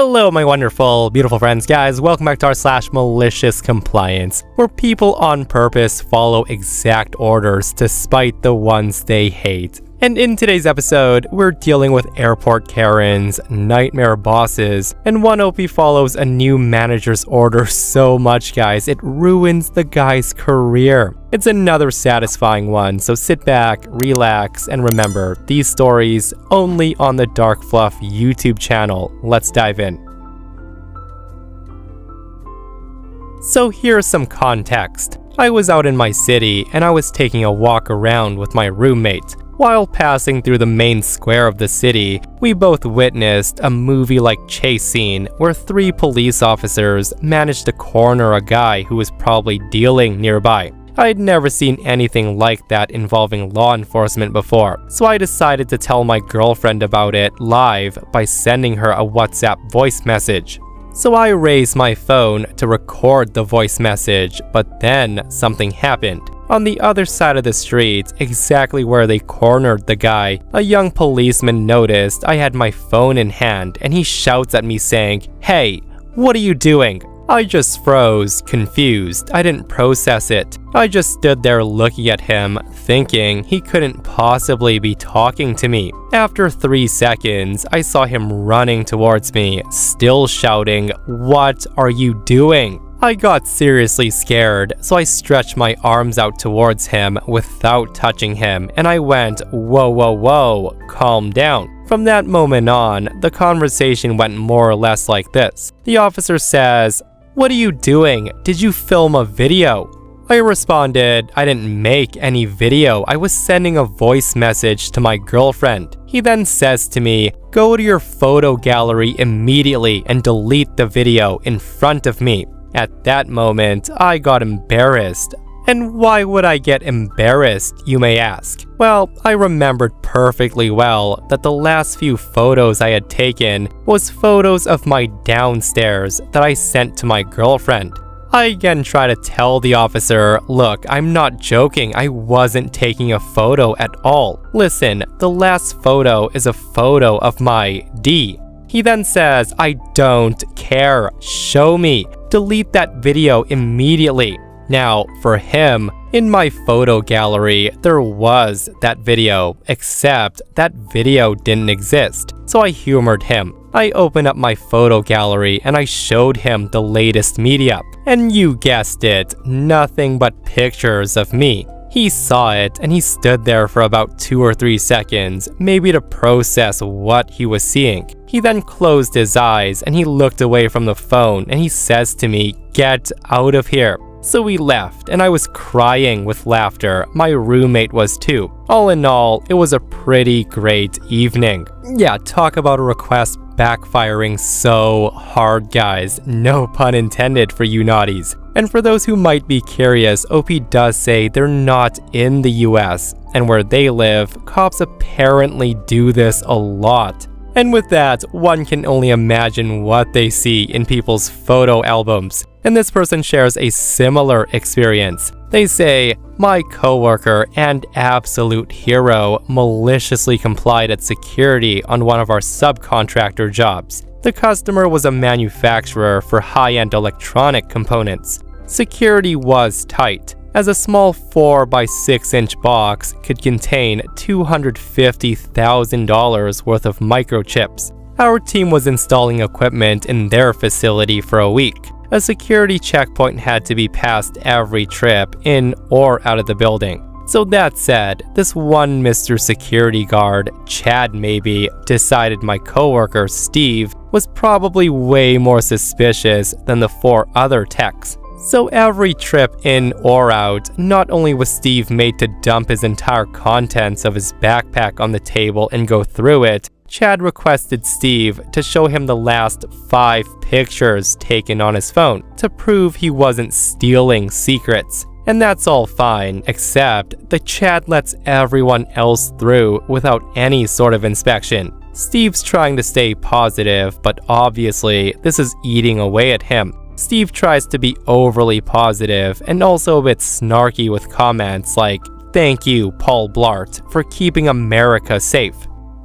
Hello my wonderful, beautiful friends, guys. Welcome back to our /malicious compliance, where people on purpose follow exact orders despite the ones they hate. And in today's episode, we're dealing with airport Karens, nightmare bosses, and one OP follows a new manager's order so much, guys, it ruins the guy's career. It's another satisfying one, so sit back, relax, and remember, these stories only on the Dark Fluff YouTube channel. Let's dive in. So here's some context. I was out in my city, and I was taking a walk around with my roommate. While passing through the main square of the city, we both witnessed a movie-like chase scene where 3 police officers managed to corner a guy who was probably dealing nearby. I'd never seen anything like that involving law enforcement before, so I decided to tell my girlfriend about it live by sending her a WhatsApp voice message. So I raised my phone to record the voice message, but then something happened. On the other side of the street, exactly where they cornered the guy, a young policeman noticed I had my phone in hand and he shouts at me saying, "Hey, what are you doing?" I just froze, confused. I didn't process it. I just stood there looking at him, thinking he couldn't possibly be talking to me. After 3 seconds, I saw him running towards me, still shouting, "What are you doing?" I got seriously scared, so I stretched my arms out towards him without touching him, and I went, "Whoa, whoa, whoa, calm down." From that moment on, the conversation went more or less like this. The officer says, "What are you doing? Did you film a video?" I responded, "I didn't make any video. I was sending a voice message to my girlfriend." He then says to me, "Go to your photo gallery immediately and delete the video in front of me." At that moment, I got embarrassed. And why would I get embarrassed, you may ask? Well, I remembered perfectly well that the last few photos I had taken was photos of my downstairs that I sent to my girlfriend. I again try to tell the officer, "Look, I'm not joking, I wasn't taking a photo at all. Listen, the last photo is a photo of my D." He then says, "I don't care, show me. Delete that video immediately." Now, for him, in my photo gallery, there was that video, except that video didn't exist. So I humored him. I opened up my photo gallery and I showed him the latest media. And you guessed it, nothing but pictures of me. He saw it and he stood there for about 2 or 3 seconds, maybe to process what he was seeing. He then closed his eyes and he looked away from the phone and he says to me, "Get out of here." So we left and I was crying with laughter. My roommate was too. All in all, it was a pretty great evening. Yeah, talk about a request backfiring so hard, guys. No pun intended for you naughties. And for those who might be curious, OP does say they're not in the US, and where they live, cops apparently do this a lot. And with that, one can only imagine what they see in people's photo albums. And this person shares a similar experience. They say, "My coworker and absolute hero maliciously complied at security on one of our subcontractor jobs. The customer was a manufacturer for high-end electronic components. Security was tight, as a small 4 by 6-inch box could contain $250,000 worth of microchips. Our team was installing equipment in their facility for a week. A security checkpoint had to be passed every trip in or out of the building. So that said, this one Mr. Security Guard, Chad maybe, decided my coworker, Steve, was probably way more suspicious than the 4 other techs. So every trip in or out, not only was Steve made to dump his entire contents of his backpack on the table and go through it, Chad requested Steve to show him the last 5 pictures taken on his phone to prove he wasn't stealing secrets. And that's all fine, except that Chad lets everyone else through without any sort of inspection. Steve's trying to stay positive, but obviously this is eating away at him. Steve tries to be overly positive and also a bit snarky with comments like, "Thank you, Paul Blart, for keeping America safe."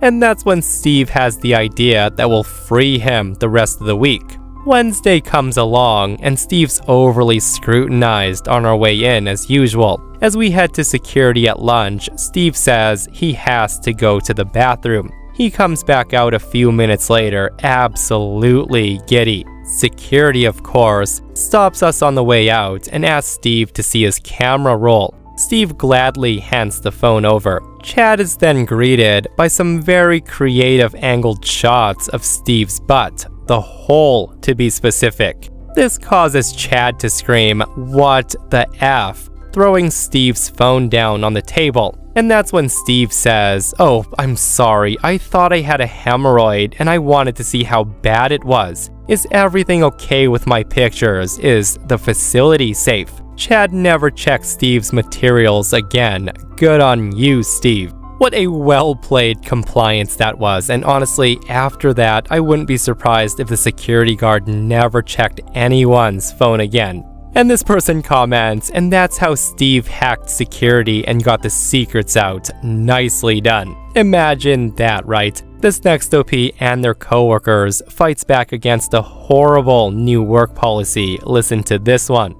And that's when Steve has the idea that we'll free him the rest of the week. Wednesday comes along, and Steve's overly scrutinized on our way in as usual. As we head to security at lunch, Steve says he has to go to the bathroom. He comes back out a few minutes later, absolutely giddy. Security, of course, stops us on the way out and asks Steve to see his camera roll. Steve gladly hands the phone over. Chad is then greeted by some very creative angled shots of Steve's butt, the hole to be specific. This causes Chad to scream, "What the F?" throwing Steve's phone down on the table. And that's when Steve says, "Oh, I'm sorry, I thought I had a hemorrhoid and I wanted to see how bad it was. Is everything okay with my pictures? Is the facility safe?" Chad never checked Steve's materials again. Good on you, Steve. What a well-played compliance that was, and honestly, after that, I wouldn't be surprised if the security guard never checked anyone's phone again. And this person comments, "And that's how Steve hacked security and got the secrets out. Nicely done." Imagine that, right? This next OP and their coworkers fights back against a horrible new work policy. Listen to this one.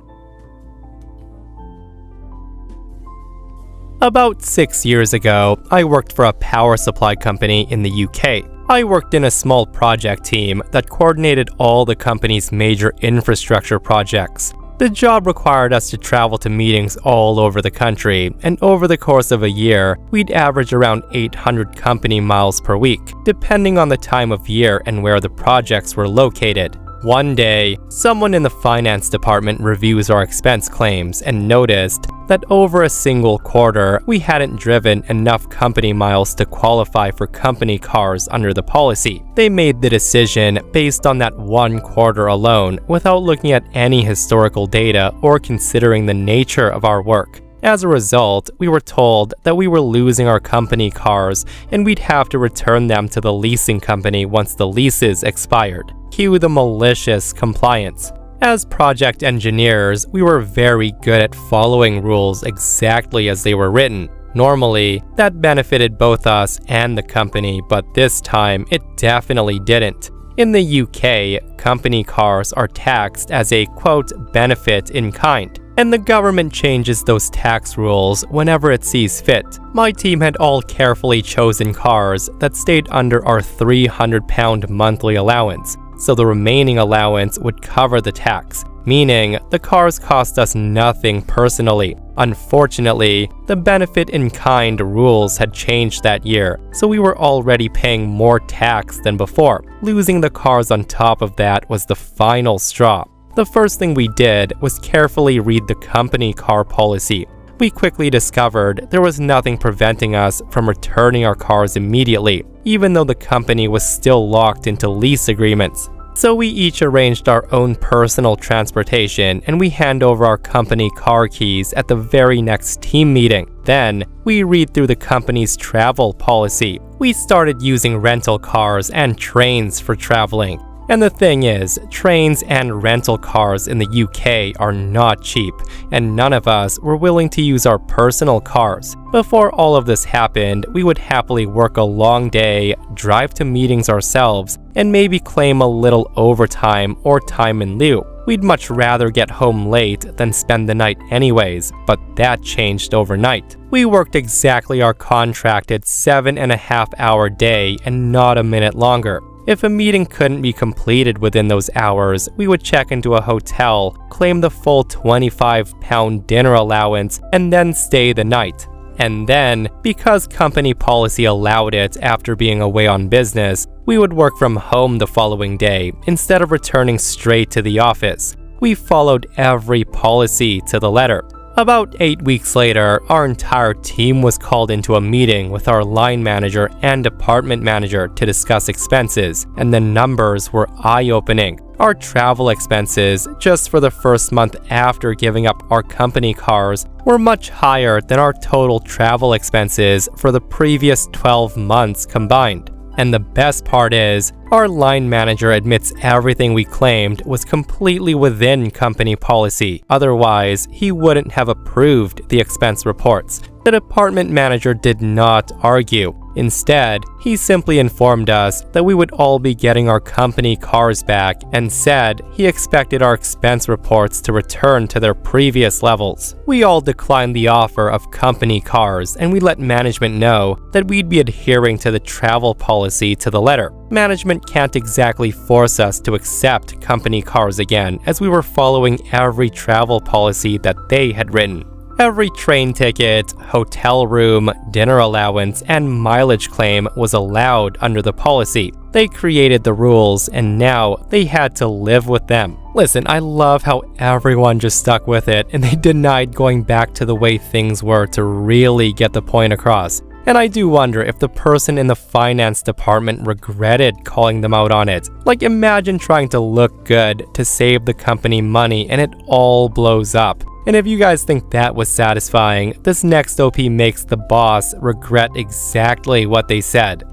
About 6 years ago, I worked for a power supply company in the UK. I worked in a small project team that coordinated all the company's major infrastructure projects. The job required us to travel to meetings all over the country, and over the course of a year, we'd average around 800 company miles per week, depending on the time of year and where the projects were located. One day, someone in the finance department reviews our expense claims and noticed that over a single quarter, we hadn't driven enough company miles to qualify for company cars under the policy. They made the decision based on that one quarter alone, without looking at any historical data or considering the nature of our work. As a result, we were told that we were losing our company cars and we'd have to return them to the leasing company once the leases expired. Cue the malicious compliance. As project engineers, we were very good at following rules exactly as they were written. Normally, that benefited both us and the company, but this time it definitely didn't. In the UK, company cars are taxed as a, quote, benefit in kind, and the government changes those tax rules whenever it sees fit. My team had all carefully chosen cars that stayed under our £300 monthly allowance, so the remaining allowance would cover the tax, meaning the cars cost us nothing personally. Unfortunately, the benefit in kind rules had changed that year, so we were already paying more tax than before. Losing the cars on top of that was the final straw. The first thing we did was carefully read the company car policy. We quickly discovered there was nothing preventing us from returning our cars immediately, even though the company was still locked into lease agreements. So we each arranged our own personal transportation and we hand over our company car keys at the very next team meeting. Then, we read through the company's travel policy. We started using rental cars and trains for traveling. And the thing is, trains and rental cars in the UK are not cheap, and none of us were willing to use our personal cars. Before all of this happened, we would happily work a long day, drive to meetings ourselves, and maybe claim a little overtime or time in lieu. We'd much rather get home late than spend the night anyways, but that changed overnight. We worked exactly our contracted 7.5-hour day and not a minute longer. If a meeting couldn't be completed within those hours, we would check into a hotel, claim the full £25 dinner allowance, and then stay the night. And then, because company policy allowed it after being away on business, we would work from home the following day instead of returning straight to the office. We followed every policy to the letter. About 8 weeks later, our entire team was called into a meeting with our line manager and department manager to discuss expenses, and the numbers were eye-opening. Our travel expenses, just for the first month after giving up our company cars, were much higher than our total travel expenses for the previous 12 months combined. And the best part is, our line manager admits everything we claimed was completely within company policy. Otherwise, he wouldn't have approved the expense reports. The department manager did not argue. Instead, he simply informed us that we would all be getting our company cars back and said he expected our expense reports to return to their previous levels. We all declined the offer of company cars, and we let management know that we'd be adhering to the travel policy to the letter. Management can't exactly force us to accept company cars again, as we were following every travel policy that they had written. Every train ticket, hotel room, dinner allowance, and mileage claim was allowed under the policy. They created the rules, and now they had to live with them. Listen, I love how everyone just stuck with it, and they denied going back to the way things were to really get the point across. And I do wonder if the person in the finance department regretted calling them out on it. Like, imagine trying to look good to save the company money and it all blows up. And if you guys think that was satisfying, this next OP makes the boss regret exactly what they said.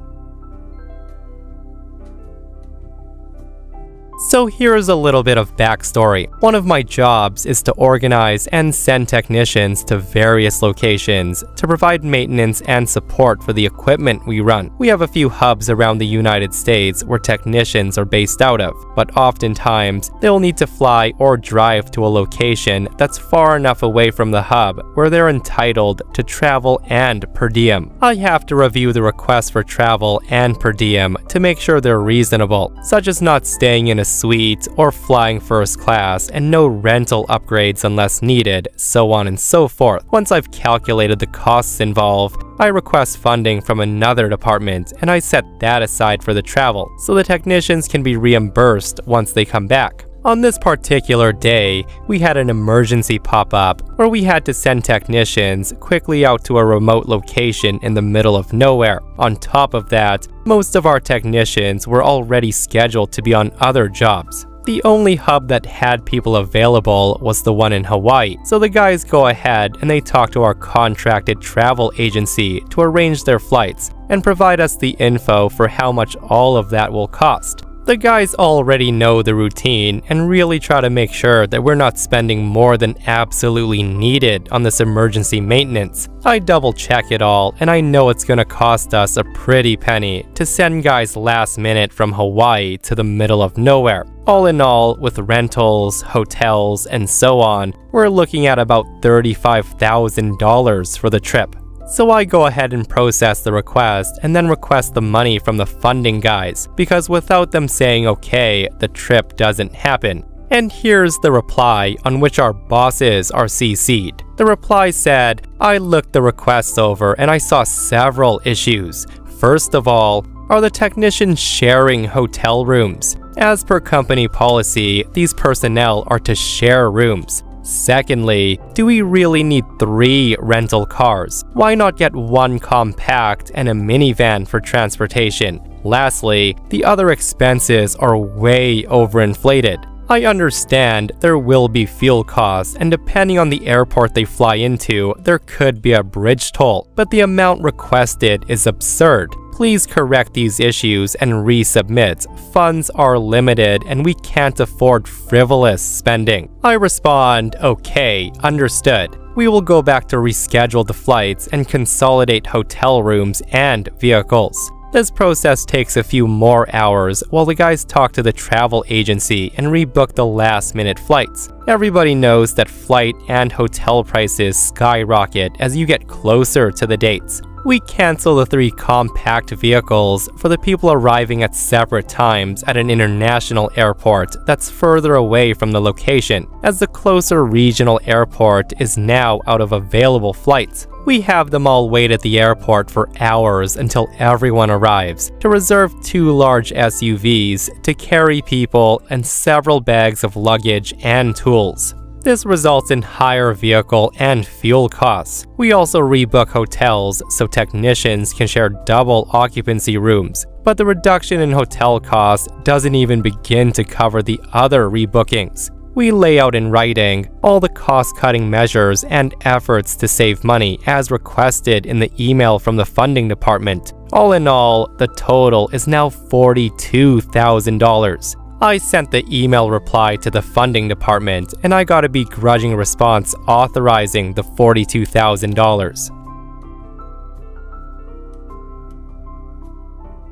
So here's a little bit of backstory. One of my jobs is to organize and send technicians to various locations to provide maintenance and support for the equipment we run. We have a few hubs around the United States where technicians are based out of, but oftentimes they'll need to fly or drive to a location that's far enough away from the hub where they're entitled to travel and per diem. I have to review the requests for travel and per diem to make sure they're reasonable, such as not staying in a suite or flying first class and no rental upgrades unless needed, so on and so forth. Once I've calculated the costs involved, I request funding from another department and I set that aside for the travel, so the technicians can be reimbursed once they come back. On this particular day, we had an emergency pop up where we had to send technicians quickly out to a remote location in the middle of nowhere. On top of that, most of our technicians were already scheduled to be on other jobs. The only hub that had people available was the one in Hawaii, so the guys go ahead and they talk to our contracted travel agency to arrange their flights and provide us the info for how much all of that will cost. The guys already know the routine and really try to make sure that we're not spending more than absolutely needed on this emergency maintenance. I double check it all, and I know it's gonna cost us a pretty penny to send guys last minute from Hawaii to the middle of nowhere. All in all, with rentals, hotels, and so on, we're looking at about $35,000 for the trip. So I go ahead and process the request and then request the money from the funding guys, because without them saying okay, the trip doesn't happen. And here's the reply on which our bosses are CC'd. The reply said, I looked the requests over and I saw several issues. First of all, are the technicians sharing hotel rooms? As per company policy, these personnel are to share rooms. Secondly, do we really need 3 rental cars? Why not get 1 compact and a minivan for transportation? Lastly, the other expenses are way overinflated. I understand there will be fuel costs, and depending on the airport they fly into, there could be a bridge toll, but the amount requested is absurd. Please correct these issues and resubmit. Funds are limited and we can't afford frivolous spending. I respond, okay, understood. We will go back to reschedule the flights and consolidate hotel rooms and vehicles. This process takes a few more hours while the guys talk to the travel agency and rebook the last-minute flights. Everybody knows that flight and hotel prices skyrocket as you get closer to the dates. We cancel the 3 compact vehicles for the people arriving at separate times at an international airport that's further away from the location, as the closer regional airport is now out of available flights. We have them all wait at the airport for hours until everyone arrives, to reserve 2 large SUVs to carry people and several bags of luggage and tools. This results in higher vehicle and fuel costs. We also rebook hotels so technicians can share double occupancy rooms, but the reduction in hotel costs doesn't even begin to cover the other rebookings. We lay out in writing all the cost-cutting measures and efforts to save money as requested in the email from the funding department. All in all, the total is now $42,000. I sent the email reply to the funding department and I got a begrudging response authorizing the $42,000.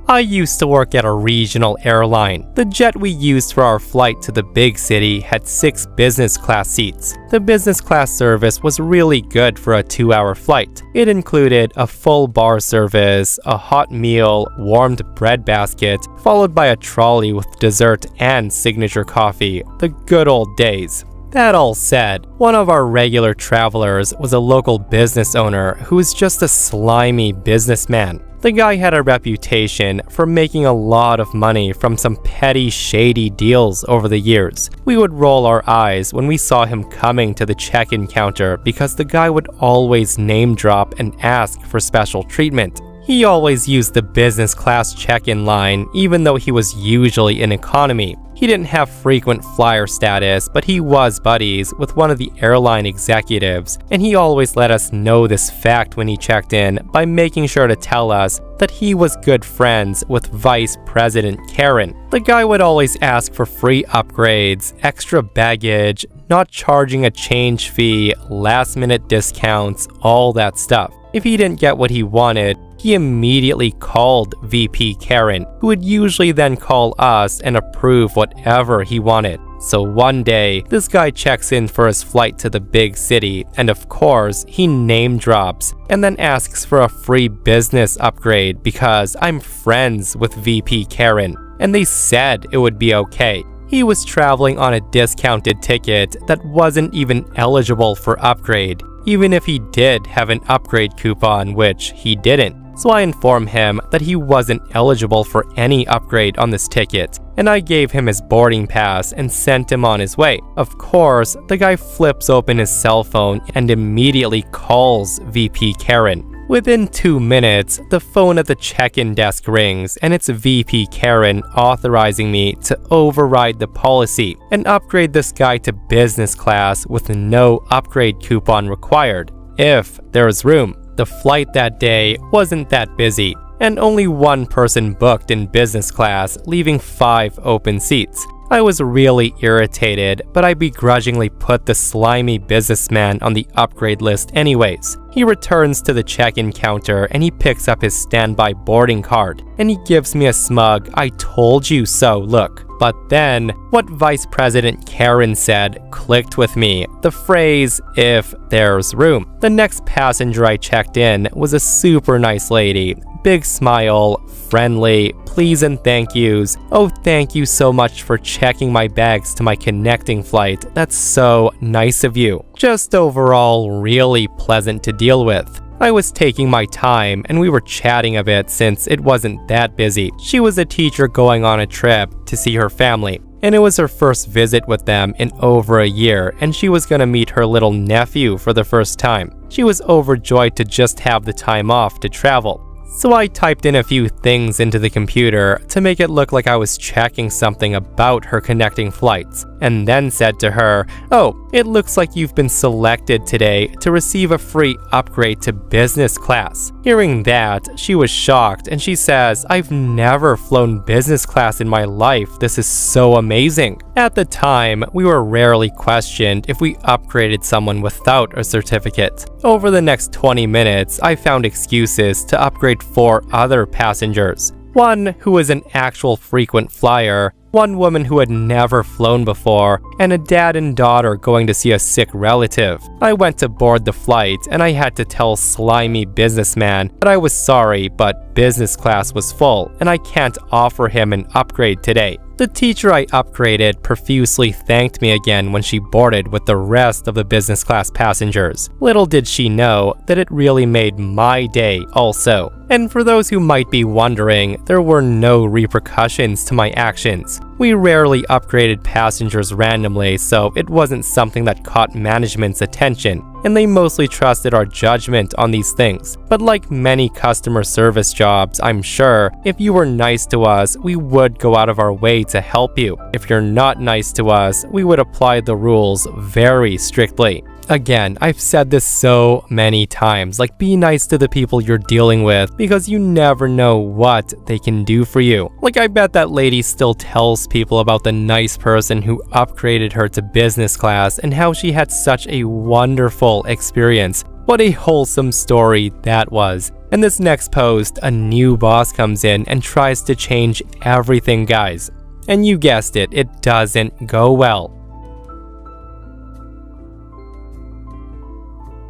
I used to work at a regional airline. The jet we used for our flight to the big city had 6 business class seats. The business class service was really good for a 2-hour flight. It included a full bar service, a hot meal, warmed bread basket, followed by a trolley with dessert and signature coffee. The good old days. That all said, one of our regular travelers was a local business owner who was just a slimy businessman. The guy had a reputation for making a lot of money from some petty, shady deals over the years. We would roll our eyes when we saw him coming to the check-in counter because the guy would always name drop and ask for special treatment. He always used the business class check-in line, even though he was usually in economy. He didn't have frequent flyer status, but he was buddies with one of the airline executives, and he always let us know this fact when he checked in by making sure to tell us that he was good friends with Vice President Karen. The guy would always ask for free upgrades, extra baggage, not charging a change fee, last-minute discounts, all that stuff. If he didn't get what he wanted, he immediately called VP Karen, who would usually then call us and approve whatever he wanted. So one day, this guy checks in for his flight to the big city, and of course, he name drops and then asks for a free business upgrade because I'm friends with VP Karen, and they said it would be okay. He was traveling on a discounted ticket that wasn't even eligible for upgrade, even if he did have an upgrade coupon, which he didn't. So I informed him that he wasn't eligible for any upgrade on this ticket, and I gave him his boarding pass and sent him on his way. Of course, the guy flips open his cell phone and immediately calls VP Karen. Within 2 minutes, the phone at the check-in desk rings, and it's VP Karen authorizing me to override the policy and upgrade this guy to business class with no upgrade coupon required, if there is room. The flight that day wasn't that busy, and only one person booked in business class, leaving 5 open seats. I was really irritated, but I begrudgingly put the slimy businessman on the upgrade list anyways. He returns to the check-in counter and he picks up his standby boarding card, and he gives me a smug "I told you so" look. But then, what Vice President Karen said clicked with me. The phrase, "if there's room." The next passenger I checked in was a super nice lady. Big smile, friendly, please and thank yous. "Oh, thank you so much for checking my bags to my connecting flight. That's so nice of you." Just overall really pleasant to deal with. I was taking my time and we were chatting a bit since it wasn't that busy. She was a teacher going on a trip to see her family, and it was her first visit with them in over a year, and she was gonna meet her little nephew for the first time. She was overjoyed to just have the time off to travel. So I typed in a few things into the computer to make it look like I was checking something about her connecting flights, and then said to her, "Oh, it looks like you've been selected today to receive a free upgrade to business class." Hearing that, she was shocked and she says, "I've never flown business class in my life. This is so amazing." At the time, we were rarely questioned if we upgraded someone without a certificate. Over the next 20 minutes, I found excuses to upgrade 4 other passengers. One who was an actual frequent flyer, one woman who had never flown before, and a dad and daughter going to see a sick relative. I went to board the flight and I had to tell slimy businessman that I was sorry, but business class was full and I can't offer him an upgrade today. The teacher I upgraded profusely thanked me again when she boarded with the rest of the business class passengers. Little did she know that it really made my day also. And for those who might be wondering, there were no repercussions to my actions. We rarely upgraded passengers randomly, so it wasn't something that caught management's attention, and they mostly trusted our judgment on these things. But like many customer service jobs, I'm sure, if you were nice to us, we would go out of our way to help you. If you're not nice to us, we would apply the rules very strictly. Again, I've said this so many times, like, be nice to the people you're dealing with because you never know what they can do for you. Like, I bet that lady still tells people about the nice person who upgraded her to business class and how she had such a wonderful experience. What a wholesome story that was. In this next post, a new boss comes in and tries to change everything, guys. And you guessed it, it doesn't go well.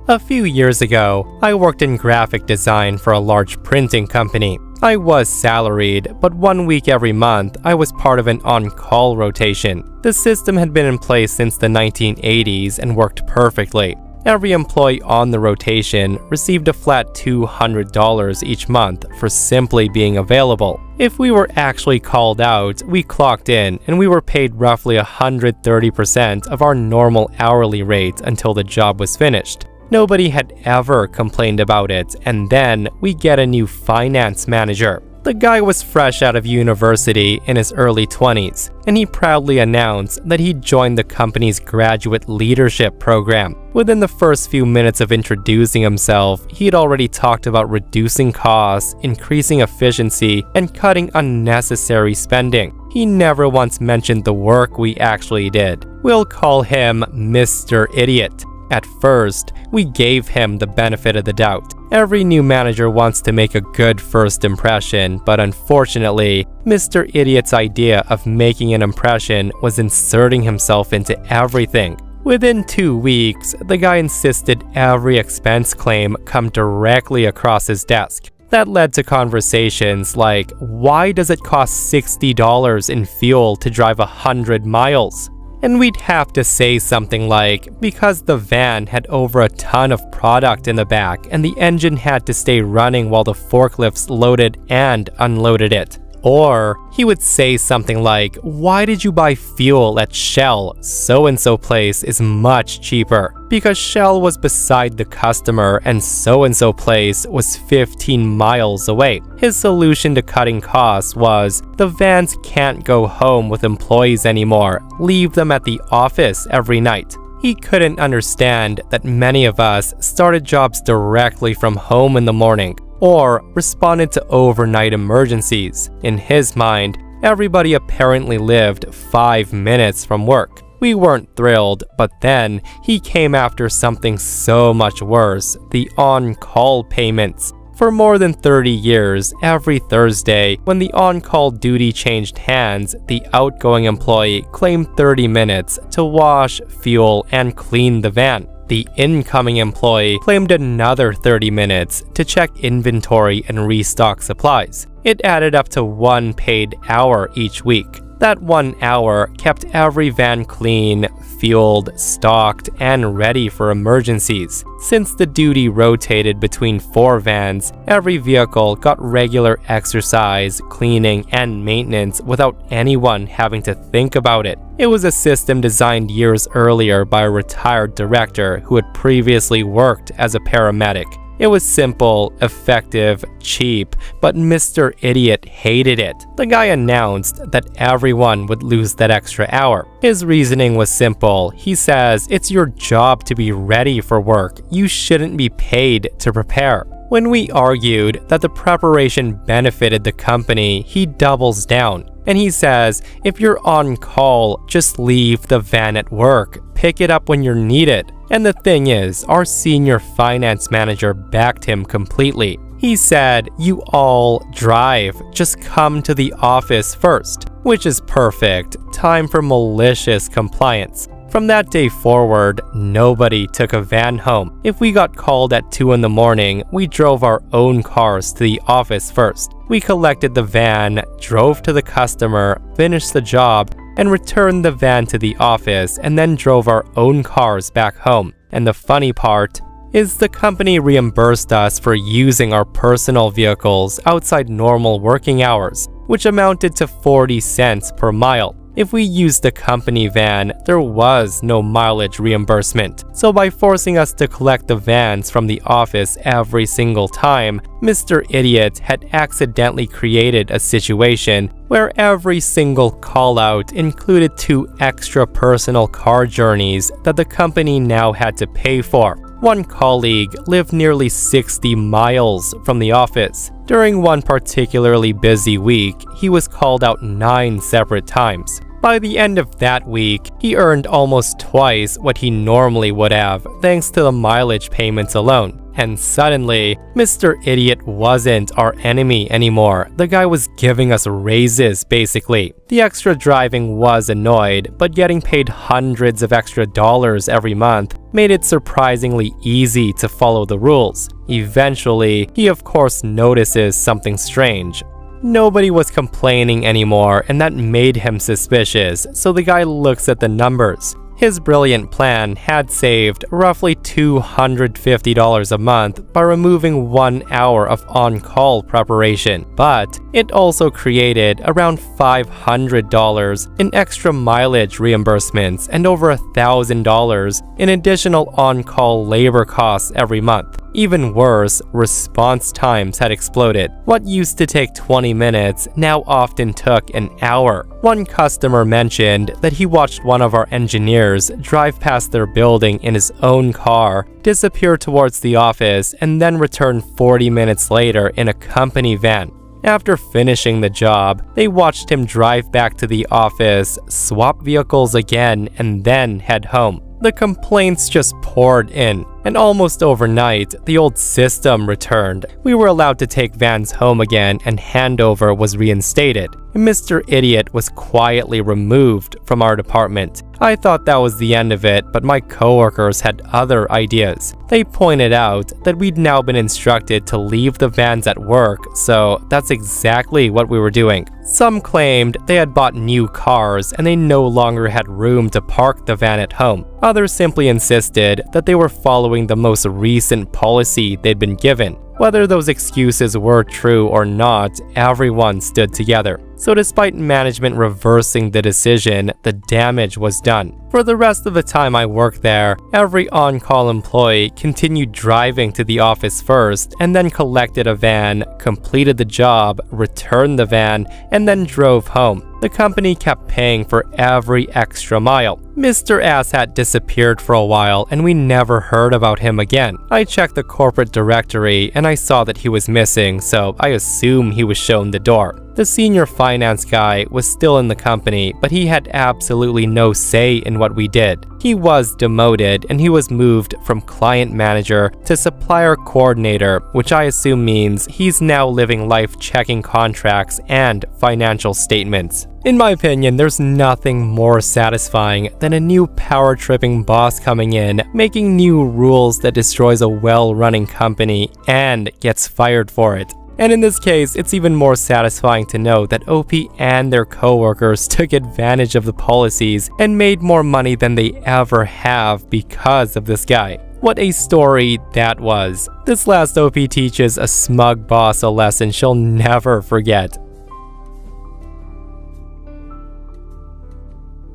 A few years ago, I worked in graphic design for a large printing company. I was salaried, but 1 week every month, I was part of an on-call rotation. The system had been in place since the 1980s and worked perfectly. Every employee on the rotation received a flat $200 each month for simply being available. If we were actually called out, we clocked in and we were paid roughly 130% of our normal hourly rate until the job was finished. Nobody had ever complained about it, and then we get a new finance manager. The guy was fresh out of university in his early 20s, and he proudly announced that he'd joined the company's graduate leadership program. Within the first few minutes of introducing himself, he'd already talked about reducing costs, increasing efficiency, and cutting unnecessary spending. He never once mentioned the work we actually did. We'll call him Mr. Idiot. At first, we gave him the benefit of the doubt. Every new manager wants to make a good first impression, but unfortunately, Mr. Idiot's idea of making an impression was inserting himself into everything. Within 2 weeks, the guy insisted every expense claim come directly across his desk. That led to conversations like, why does it cost $60 in fuel to drive 100 miles? And we'd have to say something like, because the van had over a ton of product in the back and the engine had to stay running while the forklifts loaded and unloaded it. Or he would say something like, why did you buy fuel at Shell? So-and-so place is much cheaper. Because Shell was beside the customer and so-and-so place was 15 miles away. His solution to cutting costs was, the vans can't go home with employees anymore. Leave them at the office every night. He couldn't understand that many of us started jobs directly from home in the morning, or responded to overnight emergencies. In his mind, everybody apparently lived 5 minutes from work. We weren't thrilled, but then he came after something so much worse, the on-call payments. For more than 30 years, every Thursday, when the on-call duty changed hands, the outgoing employee claimed 30 minutes to wash, fuel, and clean the van. The incoming employee claimed another 30 minutes to check inventory and restock supplies. It added up to 1 paid hour each week. That 1 hour kept every van clean, fueled, stocked, and ready for emergencies. Since the duty rotated between 4 vans, every vehicle got regular exercise, cleaning, and maintenance without anyone having to think about it. It was a system designed years earlier by a retired director who had previously worked as a paramedic. It was simple, effective, cheap, but Mr. Idiot hated it. The guy announced that everyone would lose that extra hour. His reasoning was simple. He says, it's your job to be ready for work. You shouldn't be paid to prepare. When we argued that the preparation benefited the company, he doubles down. And he says, if you're on call, just leave the van at work. Pick it up when you're needed. And the thing is, our senior finance manager backed him completely. He said, you all drive, just come to the office first, which is perfect. Time for malicious compliance. From that day forward, nobody took a van home. If we got called at 2 in the morning, we drove our own cars to the office first. We collected the van, drove to the customer, finished the job, and returned the van to the office, and then drove our own cars back home. And the funny part is the company reimbursed us for using our personal vehicles outside normal working hours, which amounted to 40 cents per mile. If we used the company van, there was no mileage reimbursement. So by forcing us to collect the vans from the office every single time, Mr. Idiot had accidentally created a situation where every single call-out included 2 extra personal car journeys that the company now had to pay for. One colleague lived nearly 60 miles from the office. During one particularly busy week, he was called out 9 separate times. By the end of that week, he earned almost twice what he normally would have, thanks to the mileage payments alone. And suddenly, Mr. Idiot wasn't our enemy anymore. The guy was giving us raises, basically. The extra driving was annoyed, but getting paid hundreds of extra dollars every month made it surprisingly easy to follow the rules. Eventually, he of course notices something strange. Nobody was complaining anymore, and that made him suspicious, so the guy looks at the numbers. His brilliant plan had saved roughly $250 a month by removing 1 hour of on-call preparation, but it also created around $500 in extra mileage reimbursements and over $1,000 in additional on-call labor costs every month. Even worse, response times had exploded. What used to take 20 minutes now often took an hour. One customer mentioned that he watched one of our engineers drive past their building in his own car, disappear towards the office, and then return 40 minutes later in a company van. After finishing the job, they watched him drive back to the office, swap vehicles again, and then head home. The complaints just poured in, and almost overnight, the old system returned. We were allowed to take vans home again, and handover was reinstated. Mr. Idiot was quietly removed from our department. I thought that was the end of it, but my coworkers had other ideas. They pointed out that we'd now been instructed to leave the vans at work, so that's exactly what we were doing. Some claimed they had bought new cars and they no longer had room to park the van at home. Others simply insisted that they were following the most recent policy they'd been given. Whether those excuses were true or not, everyone stood together. So despite management reversing the decision, the damage was done. For the rest of the time I worked there, every on-call employee continued driving to the office first and then collected a van, completed the job, returned the van, and then drove home. The company kept paying for every extra mile. Mr. Asshat disappeared for a while and we never heard about him again. I checked the corporate directory and I saw that he was missing, so I assume he was shown the door. The senior finance guy was still in the company, but he had absolutely no say in what we did. He was demoted and he was moved from client manager to supplier coordinator, which I assume means he's now living life checking contracts and financial statements. In my opinion, there's nothing more satisfying than a new power-tripping boss coming in, making new rules that destroys a well-running company and gets fired for it. And in this case, it's even more satisfying to know that OP and their coworkers took advantage of the policies and made more money than they ever have because of this guy. What a story that was. This last OP teaches a smug boss a lesson she'll never forget.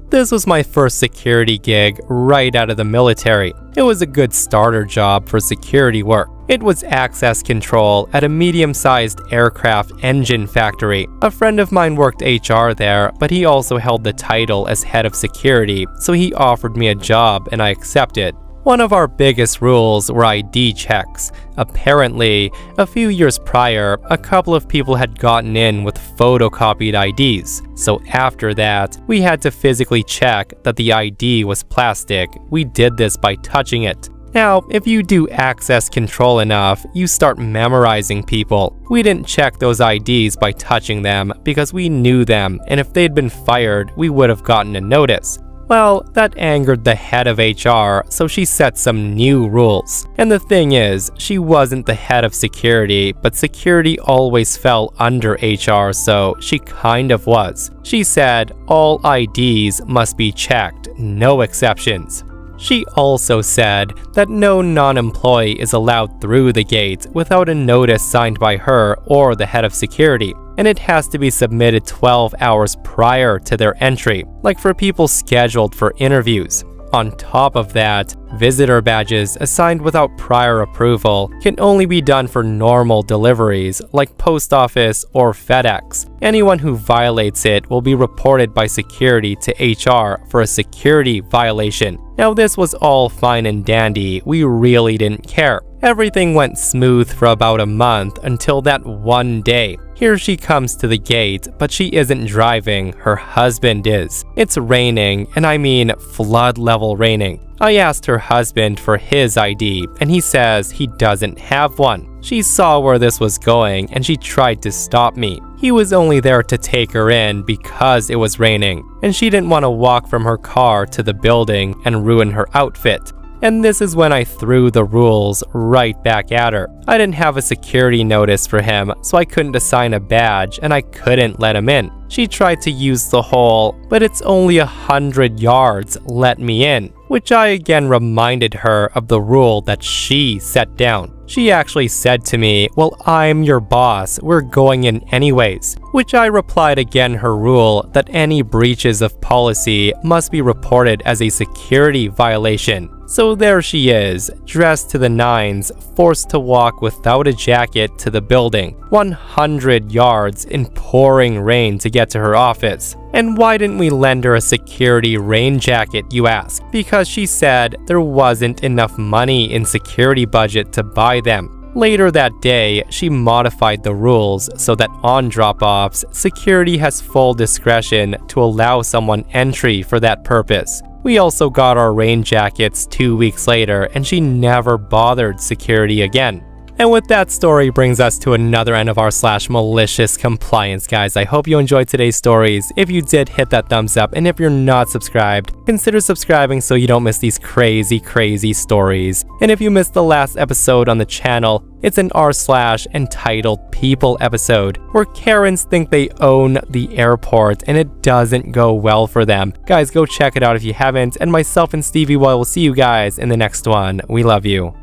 This was my first security gig right out of the military. It was a good starter job for security work. It was access control at a medium-sized aircraft engine factory. A friend of mine worked HR there, but he also held the title as head of security, so he offered me a job and I accepted. One of our biggest rules were ID checks. Apparently, a few years prior, a couple of people had gotten in with photocopied IDs. So after that, we had to physically check that the ID was plastic. We did this by touching it. Now, if you do access control enough, you start memorizing people. We didn't check those IDs by touching them because we knew them, and if they'd been fired, we would have gotten a notice. Well, that angered the head of HR, so she set some new rules. And the thing is, she wasn't the head of security, but security always fell under HR, so she kind of was. She said all IDs must be checked, no exceptions. She also said that no non-employee is allowed through the gate without a notice signed by her or the head of security, and it has to be submitted 12 hours prior to their entry, like for people scheduled for interviews. On top of that, visitor badges assigned without prior approval can only be done for normal deliveries like post office or FedEx. Anyone who violates it will be reported by security to HR for a security violation. Now this was all fine and dandy, we really didn't care. Everything went smooth for about a month until that one day. Here she comes to the gate, but she isn't driving, her husband is. It's raining, and I mean flood level raining. I asked her husband for his ID, and he says he doesn't have one. She saw where this was going, and she tried to stop me. He was only there to take her in because it was raining, and she didn't want to walk from her car to the building and ruin her outfit. And this is when I threw the rules right back at her. I didn't have a security notice for him, so I couldn't assign a badge and I couldn't let him in. She tried to use the whole, but it's only 100 yards, let me in, which I again reminded her of the rule that she set down. She actually said to me, "Well, I'm your boss, we're going in anyways," which I replied again her rule that any breaches of policy must be reported as a security violation. So there she is, dressed to the nines, forced to walk without a jacket to the building, 100 yards in pouring rain to get to her office. And why didn't we lend her a security rain jacket, you ask? Because she said there wasn't enough money in security budget to buy them. Later that day, she modified the rules so that on drop-offs, security has full discretion to allow someone entry for that purpose. We also got our rain jackets 2 weeks later, and she never bothered security again. And with that story brings us to another end of our /malicious compliance, guys. I hope you enjoyed today's stories. If you did, hit that thumbs up, and if you're not subscribed, consider subscribing so you don't miss these crazy stories. And if you missed the last episode on the channel, it's an r/entitled people episode where Karens think they own the airport and it doesn't go well for them. Guys, go check it out if you haven't, and myself and Stevie Boy will see you guys in the next one. We love you.